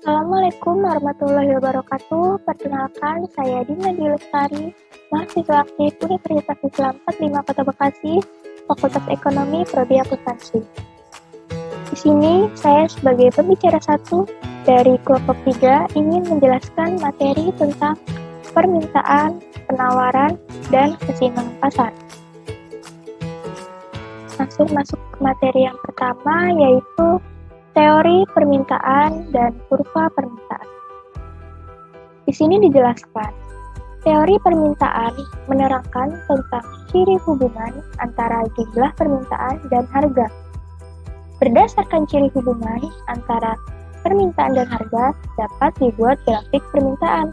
Assalamualaikum warahmatullahi wabarakatuh. Perkenalkan, saya Dina Dilestari, mahasiswa aktif Universitas Islam 45 Kota Bekasi, Fakultas Ekonomi Prodi Akuntansi. Di sini, saya sebagai pembicara satu dari kelompok 3 ingin menjelaskan materi tentang permintaan, penawaran, dan keseimbangan pasar. Langsung masuk ke materi yang pertama, yaitu teori permintaan dan kurva permintaan. Di sini dijelaskan, teori permintaan menerangkan tentang ciri hubungan antara jumlah permintaan dan harga. Berdasarkan ciri hubungan antara permintaan dan harga, dapat dibuat grafik permintaan.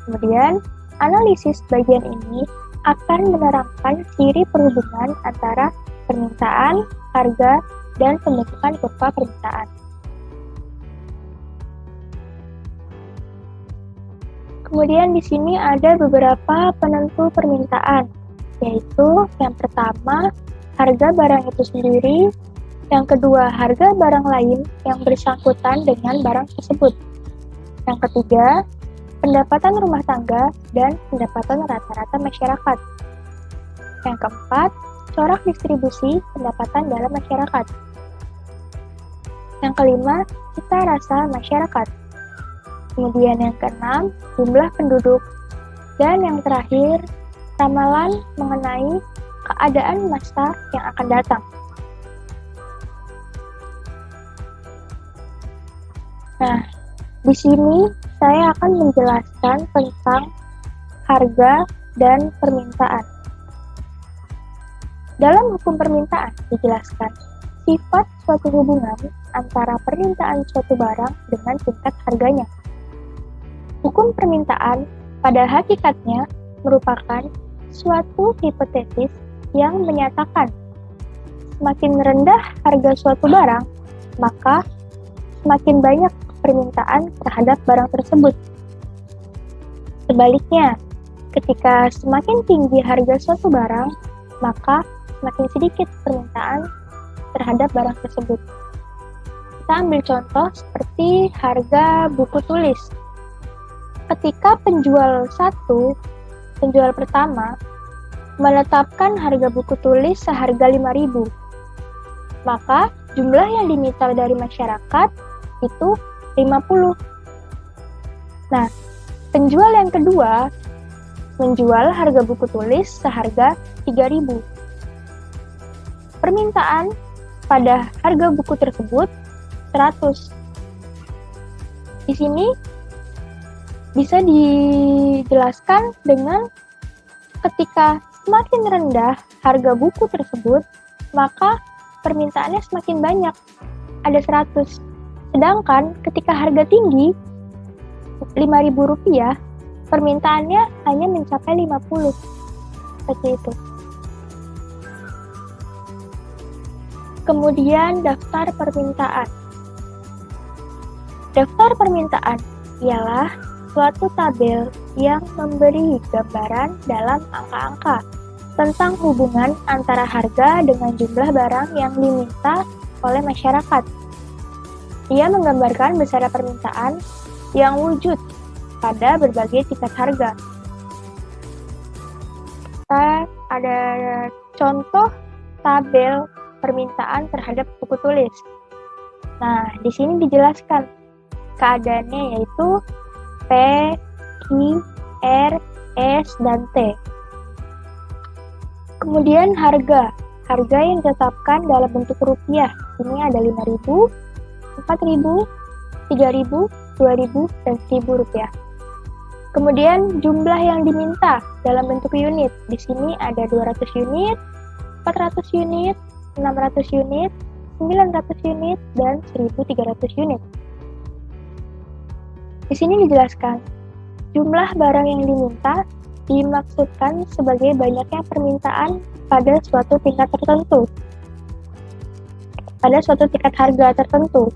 Kemudian, analisis bagian ini akan menerangkan ciri perhubungan antara permintaan, harga, dan pembentukan kurva permintaan. Kemudian di sini ada beberapa penentu permintaan, yaitu yang pertama, harga barang itu sendiri, yang kedua, harga barang lain yang bersangkutan dengan barang tersebut. Yang ketiga, pendapatan rumah tangga dan pendapatan rata-rata masyarakat. Yang keempat, corak distribusi pendapatan dalam masyarakat. Yang kelima, cita rasa masyarakat. Kemudian yang keenam, jumlah penduduk. Dan yang terakhir, ramalan mengenai keadaan masa yang akan datang. Nah, di sini saya akan menjelaskan tentang harga dan permintaan. Dalam hukum permintaan dijelaskan sifat suatu hubungan antara permintaan suatu barang dengan tingkat harganya. Hukum permintaan pada hakikatnya merupakan suatu hipotesis yang menyatakan semakin rendah harga suatu barang, maka semakin banyak permintaan terhadap barang tersebut. Sebaliknya, ketika semakin tinggi harga suatu barang, maka semakin sedikit permintaan terhadap barang tersebut. Kita ambil contoh seperti harga buku tulis. Ketika penjual pertama, menetapkan harga buku tulis seharga 5.000, maka jumlah yang diminta dari masyarakat itu 50. Nah, penjual yang kedua menjual harga buku tulis seharga 3.000. Permintaan pada harga buku tersebut 100. Di sini bisa dijelaskan dengan ketika semakin rendah harga buku tersebut, maka permintaannya semakin banyak, ada 100. Sedangkan ketika harga tinggi, Rp5.000, permintaannya hanya mencapai 50. Seperti itu. Kemudian daftar permintaan. Daftar permintaan ialah suatu tabel yang memberi gambaran dalam angka-angka tentang hubungan antara harga dengan jumlah barang yang diminta oleh masyarakat. Ia menggambarkan besaran permintaan yang wujud pada berbagai tingkat harga. Kita ada contoh tabel permintaan terhadap buku tulis. Nah, di sini dijelaskan keadaannya yaitu P, Q, R, S, dan T. Kemudian harga yang ditetapkan dalam bentuk rupiah. Ini ada 5.000, 4.000, 3.000, 2.000, dan 1.000 rupiah. Kemudian jumlah yang diminta dalam bentuk unit. Di sini ada 200 unit, 400 unit, 600 unit, 900 unit, dan 1.300 unit. Di sini dijelaskan, jumlah barang yang diminta dimaksudkan sebagai banyaknya permintaan pada suatu tingkat tertentu, pada suatu tingkat harga tertentu.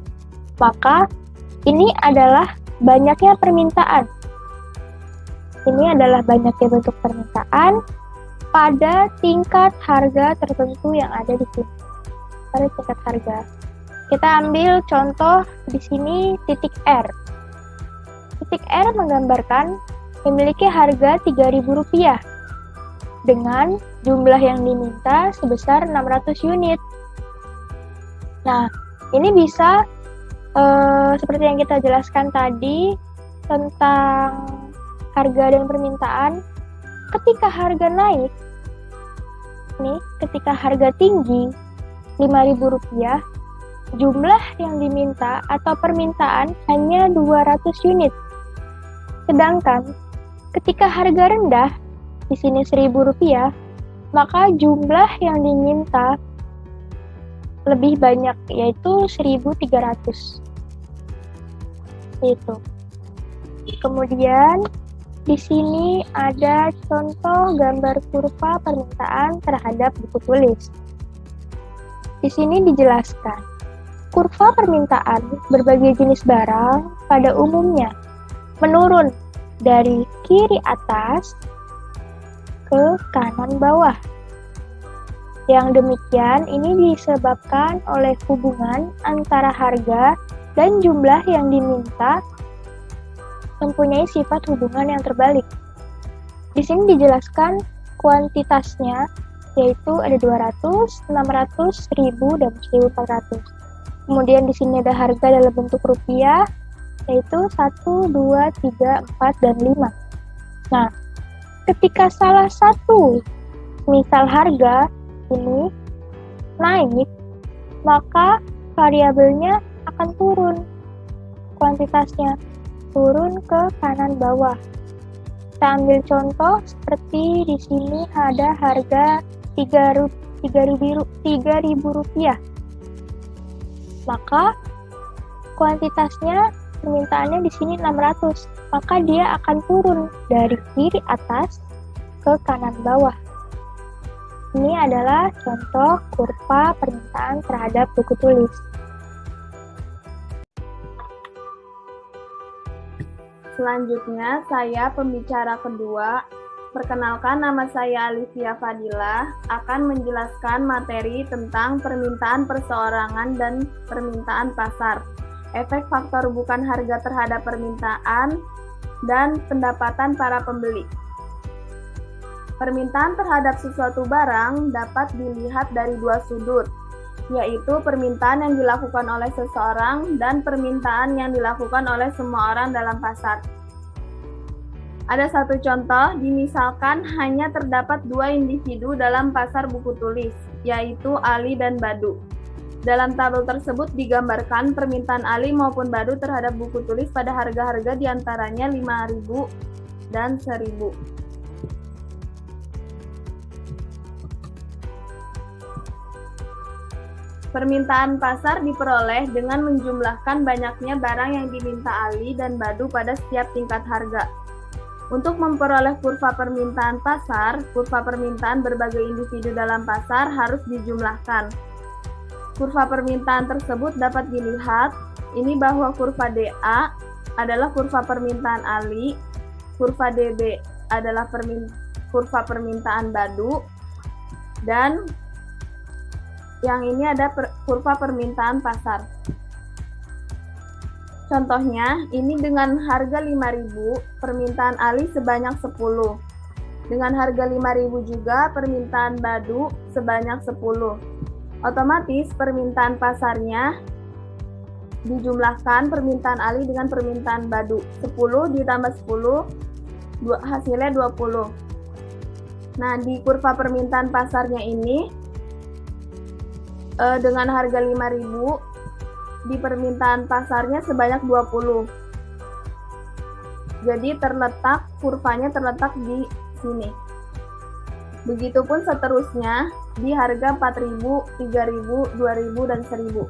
Maka, ini adalah banyaknya permintaan. Ini adalah banyaknya bentuk permintaan pada tingkat harga tertentu yang ada di sini. Pada tingkat harga. Kita ambil contoh di sini titik R. Titik R menggambarkan memiliki harga Rp3.000 dengan jumlah yang diminta sebesar 600 unit. Nah, ini bisa seperti yang kita jelaskan tadi tentang harga dan permintaan. Ketika harga naik, ketika harga tinggi Rp5.000, jumlah yang diminta atau permintaan hanya 200 unit. Sedangkan ketika harga rendah, di sini Rp1.000, maka jumlah yang diminta lebih banyak, yaitu 1.300. Itu. Kemudian di sini ada contoh gambar kurva permintaan terhadap buku tulis. Di sini dijelaskan kurva permintaan berbagai jenis barang pada umumnya menurun dari kiri atas ke kanan bawah. Yang demikian ini disebabkan oleh hubungan antara harga dan jumlah yang diminta mempunyai sifat hubungan yang terbalik. Di sini dijelaskan kuantitasnya, yaitu ada 200, 600, 1000, dan 1400. Kemudian di sini ada harga dalam bentuk rupiah, yaitu 1, 2, 3, 4, dan 5. Nah, ketika salah satu misal harga ini naik, maka variabelnya akan turun, kuantitasnya turun ke kanan bawah. Kita ambil contoh seperti di sini ada harga Rp3.000, maka kuantitasnya permintaannya di sini 600, maka dia akan turun dari kiri atas ke kanan bawah. Ini adalah contoh kurva permintaan terhadap buku tulis. Selanjutnya, saya pembicara kedua. Perkenalkan, nama saya Alivia Fadilah, akan menjelaskan materi tentang permintaan perseorangan dan permintaan pasar, efek faktor bukan harga terhadap permintaan, dan pendapatan para pembeli. Permintaan terhadap sesuatu barang dapat dilihat dari dua sudut, yaitu permintaan yang dilakukan oleh seseorang dan permintaan yang dilakukan oleh semua orang dalam pasar. Ada satu contoh, dimisalkan hanya terdapat dua individu dalam pasar buku tulis, yaitu Ali dan Badu. Dalam tabel tersebut digambarkan permintaan Ali maupun Badu terhadap buku tulis pada harga-harga diantaranya 5.000 dan 1.000. Permintaan pasar diperoleh dengan menjumlahkan banyaknya barang yang diminta Ali dan Badu pada setiap tingkat harga. Untuk memperoleh kurva permintaan pasar, kurva permintaan berbagai individu dalam pasar harus dijumlahkan. Kurva permintaan tersebut dapat dilihat, ini bahwa kurva DA adalah kurva permintaan Ali, kurva DB adalah kurva permintaan Badu, dan yang ini ada kurva permintaan pasar. Contohnya, ini dengan harga 5.000, permintaan Ali sebanyak 10. Dengan harga 5.000 juga, permintaan Badu sebanyak 10. Otomatis, permintaan pasarnya dijumlahkan permintaan Ali dengan permintaan Badu. 10 ditambah 10, hasilnya 20. Nah, di kurva permintaan pasarnya ini, dengan harga 5.000, di permintaan pasarnya sebanyak 20. Jadi kurvanya terletak di sini. Begitupun seterusnya di harga 4.000, 3.000, 2.000, dan 1.000.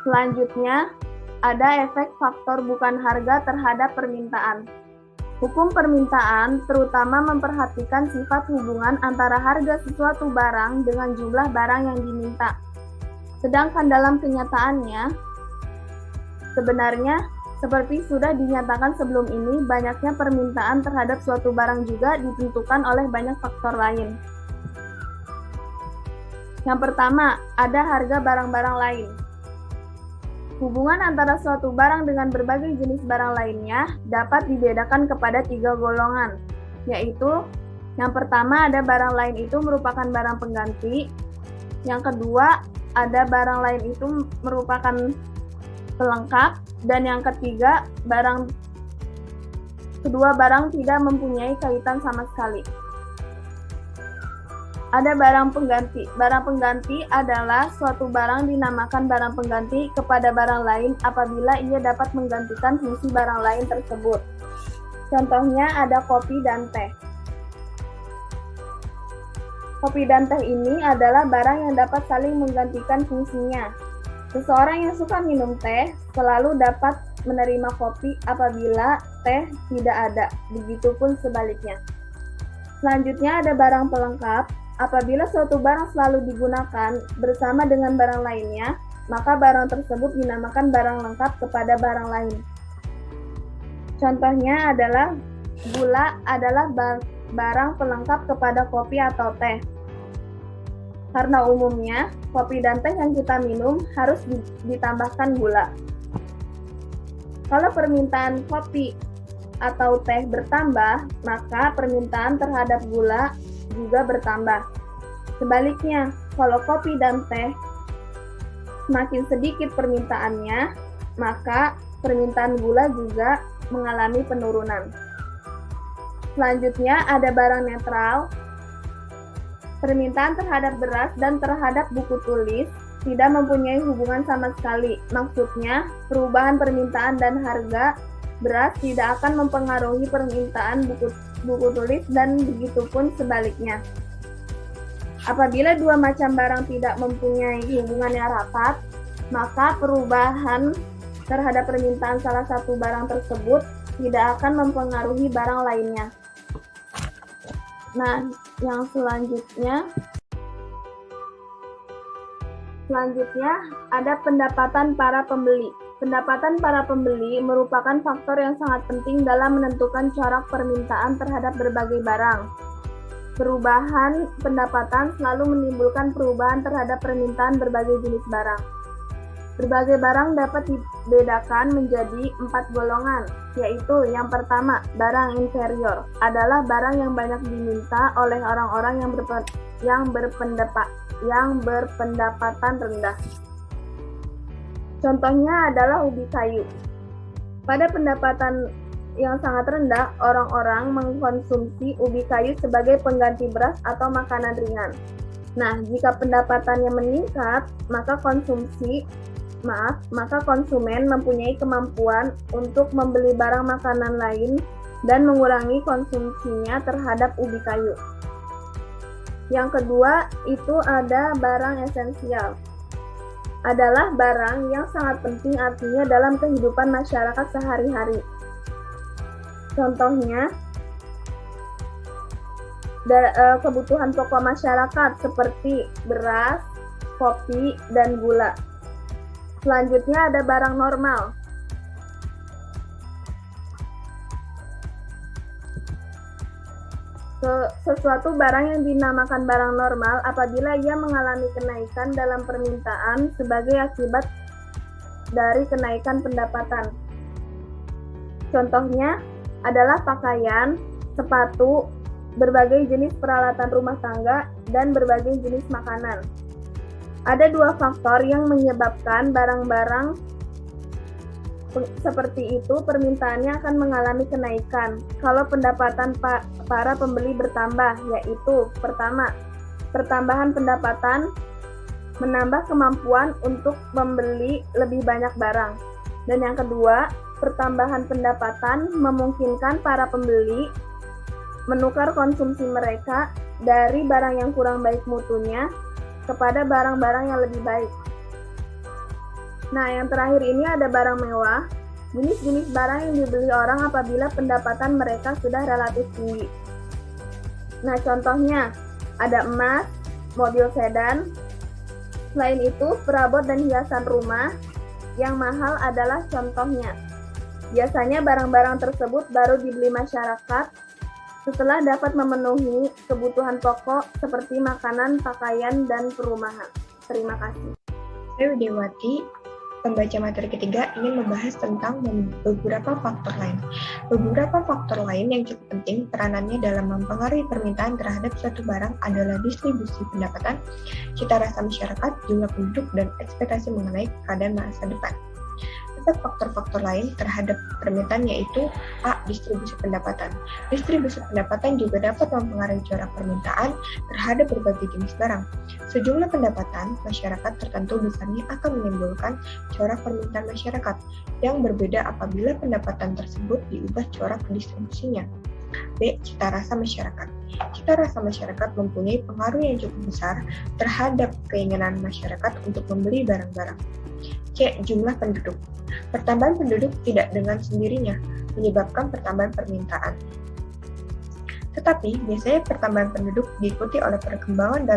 Selanjutnya, ada efek faktor bukan harga terhadap permintaan. Hukum permintaan terutama memperhatikan sifat hubungan antara harga sesuatu barang dengan jumlah barang yang diminta. Sedangkan dalam kenyataannya, sebenarnya seperti sudah dinyatakan sebelum ini, banyaknya permintaan terhadap suatu barang juga ditentukan oleh banyak faktor lain. Yang pertama, ada harga barang-barang lain. Hubungan antara suatu barang dengan berbagai jenis barang lainnya dapat dibedakan kepada 3 golongan, yaitu yang pertama ada barang lain itu merupakan barang pengganti, yang kedua ada barang lain itu merupakan pelengkap, dan yang ketiga kedua barang tidak mempunyai kaitan sama sekali. Ada barang pengganti. Barang pengganti adalah suatu barang dinamakan barang pengganti kepada barang lain apabila ia dapat menggantikan fungsi barang lain tersebut. Contohnya ada kopi dan teh. Kopi dan teh ini adalah barang yang dapat saling menggantikan fungsinya. Seseorang yang suka minum teh selalu dapat menerima kopi apabila teh tidak ada, begitupun sebaliknya. Selanjutnya ada barang pelengkap. Apabila suatu barang selalu digunakan bersama dengan barang lainnya, maka barang tersebut dinamakan barang lengkap kepada barang lain. Contohnya adalah gula adalah barang pelengkap kepada kopi atau teh. Karena umumnya, kopi dan teh yang kita minum harus ditambahkan gula. Kalau permintaan kopi atau teh bertambah, maka permintaan terhadap gula juga bertambah. Sebaliknya, kalau kopi dan teh semakin sedikit permintaannya, maka permintaan gula juga mengalami penurunan. Selanjutnya ada barang netral. Permintaan terhadap beras dan terhadap buku tulis tidak mempunyai hubungan sama sekali. Maksudnya, perubahan permintaan dan harga beras tidak akan mempengaruhi permintaan buku tulis dan begitupun sebaliknya. Apabila dua macam barang tidak mempunyai hubungan yang rapat, maka perubahan terhadap permintaan salah satu barang tersebut tidak akan mempengaruhi barang lainnya. Nah, yang selanjutnya ada pendapatan para pembeli. Pendapatan para pembeli merupakan faktor yang sangat penting dalam menentukan corak permintaan terhadap berbagai barang. Perubahan pendapatan selalu menimbulkan perubahan terhadap permintaan berbagai jenis barang. Berbagai barang dapat dibedakan menjadi 4 golongan, yaitu yang pertama, barang inferior, adalah barang yang banyak diminta oleh orang-orang yang berpendapatan rendah. Contohnya adalah ubi kayu. Pada pendapatan yang sangat rendah, orang-orang mengkonsumsi ubi kayu sebagai pengganti beras atau makanan ringan. Nah, jika pendapatannya meningkat, maka konsumen mempunyai kemampuan untuk membeli barang makanan lain dan mengurangi konsumsinya terhadap ubi kayu. Yang kedua, itu ada barang esensial. Adalah barang yang sangat penting artinya dalam kehidupan masyarakat sehari-hari. Contohnya, kebutuhan pokok masyarakat seperti beras, kopi, dan gula. Selanjutnya ada barang normal. Sesuatu barang yang dinamakan barang normal apabila ia mengalami kenaikan dalam permintaan sebagai akibat dari kenaikan pendapatan. Contohnya adalah pakaian, sepatu, berbagai jenis peralatan rumah tangga, dan berbagai jenis makanan. Ada 2 faktor yang menyebabkan barang-barang seperti itu permintaannya akan mengalami kenaikan kalau pendapatan para pembeli bertambah, yaitu pertama, pertambahan pendapatan menambah kemampuan untuk membeli lebih banyak barang, dan yang kedua, pertambahan pendapatan memungkinkan para pembeli menukar konsumsi mereka dari barang yang kurang baik mutunya kepada barang-barang yang lebih baik. Nah, yang terakhir ini ada barang mewah, jenis-jenis barang yang dibeli orang apabila pendapatan mereka sudah relatif tinggi. Nah, contohnya ada emas, mobil sedan. Selain itu, perabot dan hiasan rumah yang mahal adalah contohnya. Biasanya barang-barang tersebut baru dibeli masyarakat setelah dapat memenuhi kebutuhan pokok seperti makanan, pakaian, dan perumahan. Terima kasih. Saya Widewati, pembaca materi ketiga, ingin membahas tentang beberapa faktor lain. Beberapa faktor lain yang cukup penting peranannya dalam mempengaruhi permintaan terhadap suatu barang adalah distribusi pendapatan, cita rasa masyarakat, jumlah penduduk, dan ekspektasi mengenai keadaan masa depan. Faktor-faktor lain terhadap permintaan yaitu A. Distribusi pendapatan. Distribusi pendapatan juga dapat mempengaruhi corak permintaan terhadap berbagai jenis barang. Sejumlah pendapatan masyarakat tertentu besarnya akan menimbulkan corak permintaan masyarakat yang berbeda apabila pendapatan tersebut diubah corak distribusinya. B. Cita rasa masyarakat. Cita rasa masyarakat mempunyai pengaruh yang cukup besar terhadap keinginan masyarakat untuk membeli barang-barang. C. Jumlah penduduk. Pertambahan penduduk tidak dengan sendirinya menyebabkan pertambahan permintaan. Tetapi, biasanya pertambahan penduduk diikuti oleh perkembangan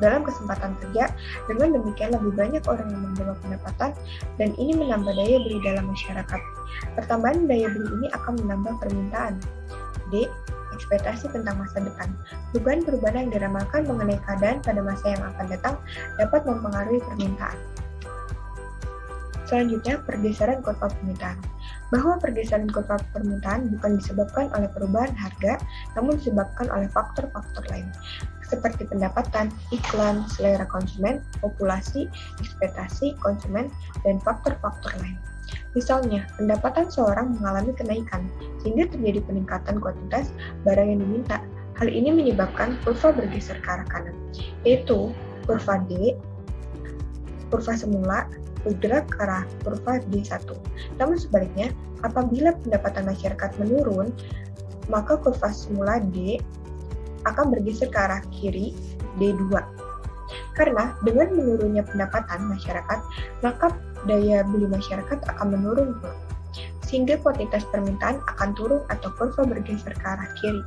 dalam kesempatan kerja, dengan demikian lebih banyak orang yang membawa pendapatan dan ini menambah daya beli dalam masyarakat. Pertambahan daya beli ini akan menambah permintaan. D. Ekspektasi tentang masa depan. Dugaan perubahan yang diramalkan mengenai keadaan pada masa yang akan datang dapat mempengaruhi permintaan. Selanjutnya, pergeseran kurva permintaan. Bahwa pergeseran kurva permintaan bukan disebabkan oleh perubahan harga, namun disebabkan oleh faktor-faktor lain, seperti pendapatan, iklan, selera konsumen, populasi, ekspektasi konsumen, dan faktor-faktor lain. Misalnya, pendapatan seorang mengalami kenaikan, sehingga terjadi peningkatan kuantitas barang yang diminta. Hal ini menyebabkan kurva bergeser ke arah kanan, yaitu kurva D, kurva semula, bergerak ke arah kurva D1. Namun sebaliknya, apabila pendapatan masyarakat menurun, maka kurva semula D akan bergeser ke arah kiri D2. Karena dengan menurunnya pendapatan masyarakat, maka daya beli masyarakat akan menurun pula, sehingga kuantitas permintaan akan turun atau kurva bergeser ke arah kiri.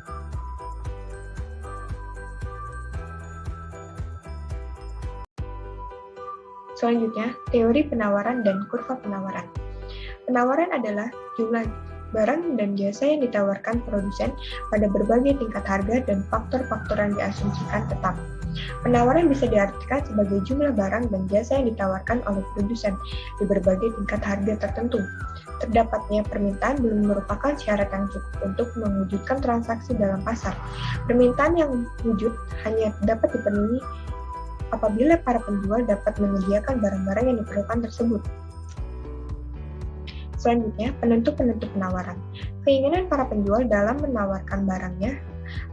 Selanjutnya, teori penawaran dan kurva penawaran. Penawaran adalah jumlah barang dan jasa yang ditawarkan produsen pada berbagai tingkat harga dan faktor-faktor yang diasumsikan tetap. Penawaran bisa diartikan sebagai jumlah barang dan jasa yang ditawarkan oleh produsen di berbagai tingkat harga tertentu. Terdapatnya permintaan belum merupakan syarat yang cukup untuk mewujudkan transaksi dalam pasar. Permintaan yang wujud hanya dapat dipenuhi apabila para penjual dapat menyediakan barang-barang yang diperlukan tersebut. Selanjutnya, penentu-penentu penawaran. Keinginan para penjual dalam menawarkan barangnya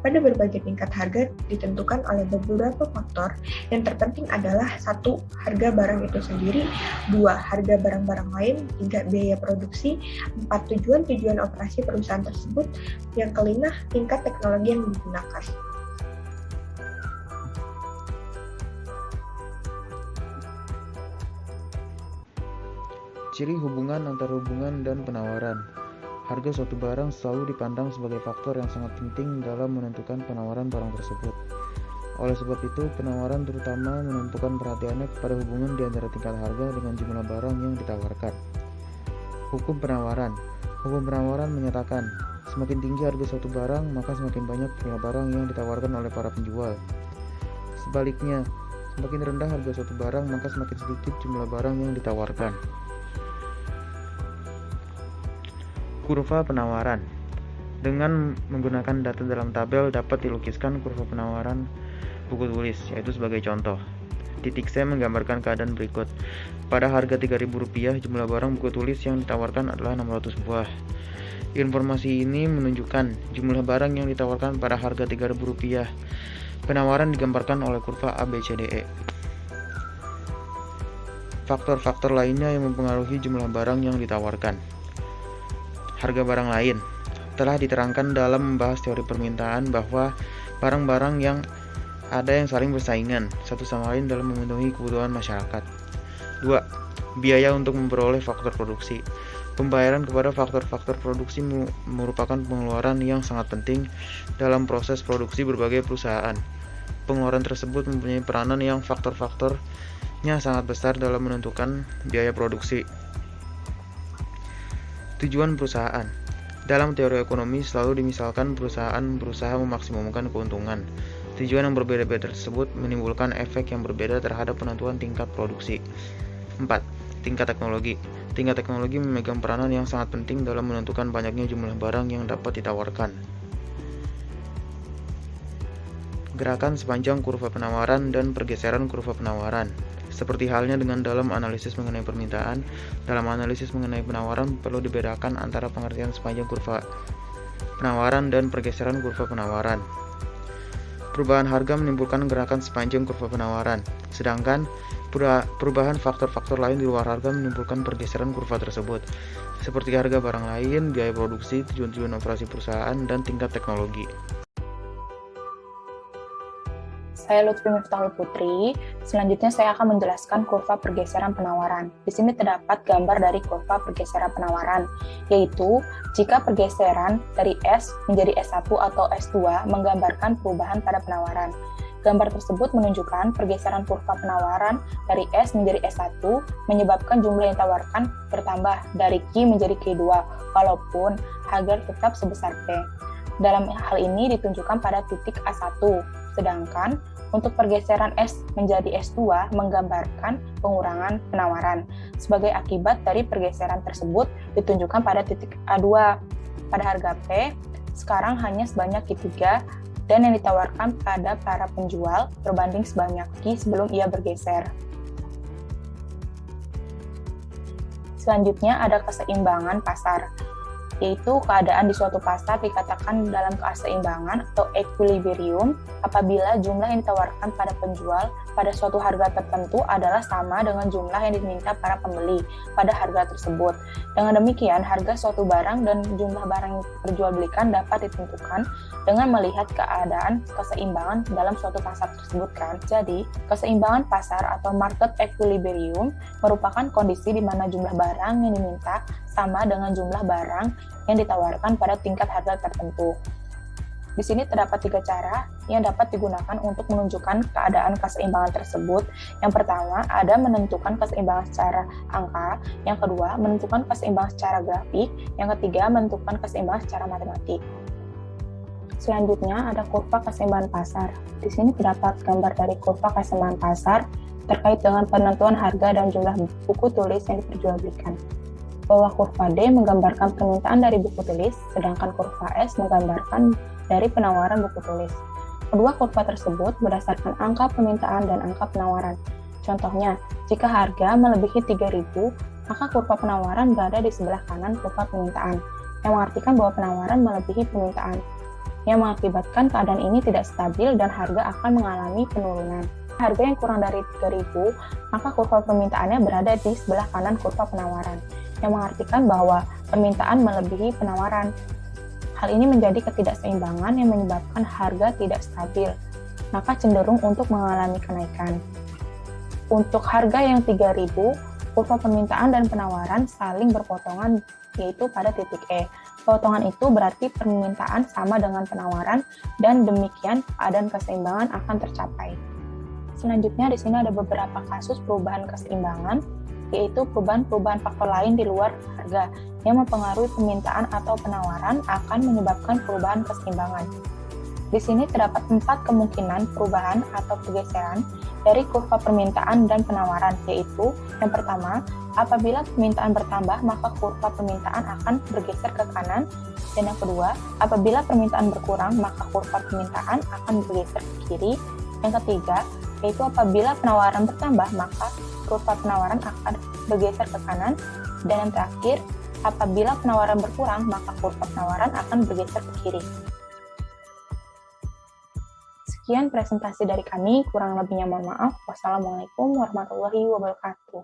pada berbagai tingkat harga ditentukan oleh beberapa faktor. Yang terpenting adalah 1. Harga barang itu sendiri, 2. Harga barang-barang lain, 3. Biaya produksi, 4. Tujuan operasi perusahaan tersebut, yang kelima, tingkat teknologi yang digunakan. Ciri hubungan antara hubungan dan penawaran. Harga suatu barang selalu dipandang sebagai faktor yang sangat penting dalam menentukan penawaran barang tersebut. Oleh sebab itu, penawaran terutama menumpukan perhatiannya kepada hubungan di antara tingkat harga dengan jumlah barang yang ditawarkan. Hukum penawaran. Hukum penawaran menyatakan, semakin tinggi harga suatu barang, maka semakin banyak jumlah barang yang ditawarkan oleh para penjual. Sebaliknya, semakin rendah harga suatu barang, maka semakin sedikit jumlah barang yang ditawarkan. Kurva penawaran. Dengan menggunakan data dalam tabel dapat dilukiskan kurva penawaran buku tulis, yaitu sebagai contoh. Titik C menggambarkan keadaan berikut. Pada harga Rp3.000, jumlah barang buku tulis yang ditawarkan adalah 600 buah. Informasi ini menunjukkan jumlah barang yang ditawarkan pada harga Rp3.000. Penawaran digambarkan oleh kurva ABCDE. Faktor-faktor lainnya yang mempengaruhi jumlah barang yang ditawarkan. Harga barang lain. Telah diterangkan dalam membahas teori permintaan bahwa barang-barang yang ada yang saling bersaingan satu sama lain dalam memenuhi kebutuhan masyarakat. 2. Biaya untuk memperoleh faktor produksi. Pembayaran kepada faktor-faktor produksi merupakan pengeluaran yang sangat penting dalam proses produksi berbagai perusahaan. Pengeluaran tersebut mempunyai peranan yang faktor-faktornya sangat besar dalam menentukan biaya produksi. Tujuan perusahaan. Dalam teori ekonomi selalu dimisalkan perusahaan berusaha memaksimumkan keuntungan. Tujuan yang berbeda-beda tersebut menimbulkan efek yang berbeda terhadap penentuan tingkat produksi. 4. Tingkat teknologi. Tingkat teknologi memegang peranan yang sangat penting dalam menentukan banyaknya jumlah barang yang dapat ditawarkan. Gerakan sepanjang kurva penawaran dan pergeseran kurva penawaran. Seperti halnya dengan dalam analisis mengenai permintaan, dalam analisis mengenai penawaran perlu dibedakan antara pengertian sepanjang kurva penawaran dan pergeseran kurva penawaran. Perubahan harga menimbulkan gerakan sepanjang kurva penawaran, sedangkan perubahan faktor-faktor lain di luar harga menimbulkan pergeseran kurva tersebut, seperti harga barang lain, biaya produksi, tujuan-tujuan operasi perusahaan, dan tingkat teknologi. Saya Lutfi Miftahul Putri. Selanjutnya saya akan menjelaskan kurva pergeseran penawaran. Di sini terdapat gambar dari kurva pergeseran penawaran, yaitu jika pergeseran dari S menjadi S1 atau S2 menggambarkan perubahan pada penawaran. Gambar tersebut menunjukkan pergeseran kurva penawaran dari S menjadi S1 menyebabkan jumlah yang ditawarkan bertambah dari Q menjadi Q2, walaupun harga tetap sebesar P. Dalam hal ini ditunjukkan pada titik A1, sedangkan untuk pergeseran S menjadi S2 menggambarkan pengurangan penawaran. Sebagai akibat dari pergeseran tersebut ditunjukkan pada titik A2. Pada harga P, sekarang hanya sebanyak Q3 dan yang ditawarkan pada para penjual berbanding sebanyak Q sebelum ia bergeser. Selanjutnya ada keseimbangan pasar, yaitu keadaan di suatu pasar dikatakan dalam keseimbangan atau equilibrium apabila jumlah yang ditawarkan pada penjual pada suatu harga tertentu adalah sama dengan jumlah yang diminta para pembeli pada harga tersebut. Dengan demikian, harga suatu barang dan jumlah barang yang diperjualbelikan dapat ditentukan dengan melihat keadaan keseimbangan dalam suatu pasar tersebut kan. Jadi, keseimbangan pasar atau market equilibrium merupakan kondisi di mana jumlah barang yang diminta sama dengan jumlah barang yang ditawarkan pada tingkat harga tertentu. Di sini terdapat 3 cara yang dapat digunakan untuk menunjukkan keadaan keseimbangan tersebut. Yang pertama, ada menentukan keseimbangan secara angka. Yang kedua, menentukan keseimbangan secara grafik. Yang ketiga, menentukan keseimbangan secara matematik. Selanjutnya, ada kurva keseimbangan pasar. Di sini terdapat gambar dari kurva keseimbangan pasar terkait dengan penentuan harga dan jumlah buku tulis yang diperjualbelikan. Bahwa kurva D menggambarkan permintaan dari buku tulis, sedangkan kurva S menggambarkan dari penawaran buku tulis. Kedua kurva tersebut berdasarkan angka permintaan dan angka penawaran. Contohnya, jika harga melebihi 3.000, maka kurva penawaran berada di sebelah kanan kurva permintaan, yang mengartikan bahwa penawaran melebihi permintaan, yang mengakibatkan keadaan ini tidak stabil dan harga akan mengalami penurunan. Harga yang kurang dari 3.000, maka kurva permintaannya berada di sebelah kanan kurva penawaran, yang mengartikan bahwa permintaan melebihi penawaran. Hal ini menjadi ketidakseimbangan yang menyebabkan harga tidak stabil, maka cenderung untuk mengalami kenaikan. Untuk harga yang 3.000, kurva permintaan dan penawaran saling berpotongan, yaitu pada titik E. Potongan itu berarti permintaan sama dengan penawaran, dan demikian keadaan keseimbangan akan tercapai. Selanjutnya di sini ada beberapa kasus perubahan keseimbangan, yaitu perubahan faktor lain di luar harga yang mempengaruhi permintaan atau penawaran akan menyebabkan perubahan keseimbangan. Di sini terdapat 4 kemungkinan perubahan atau pergeseran dari kurva permintaan dan penawaran, yaitu yang pertama, apabila permintaan bertambah maka kurva permintaan akan bergeser ke kanan, dan yang kedua, apabila permintaan berkurang maka kurva permintaan akan bergeser ke kiri. Yang ketiga, yaitu apabila penawaran bertambah maka kurva penawaran akan bergeser ke kanan, dan yang terakhir, apabila penawaran berkurang maka kurva penawaran akan bergeser ke kiri. Sekian presentasi dari kami, kurang lebihnya mohon maaf. Wassalamualaikum warahmatullahi wabarakatuh.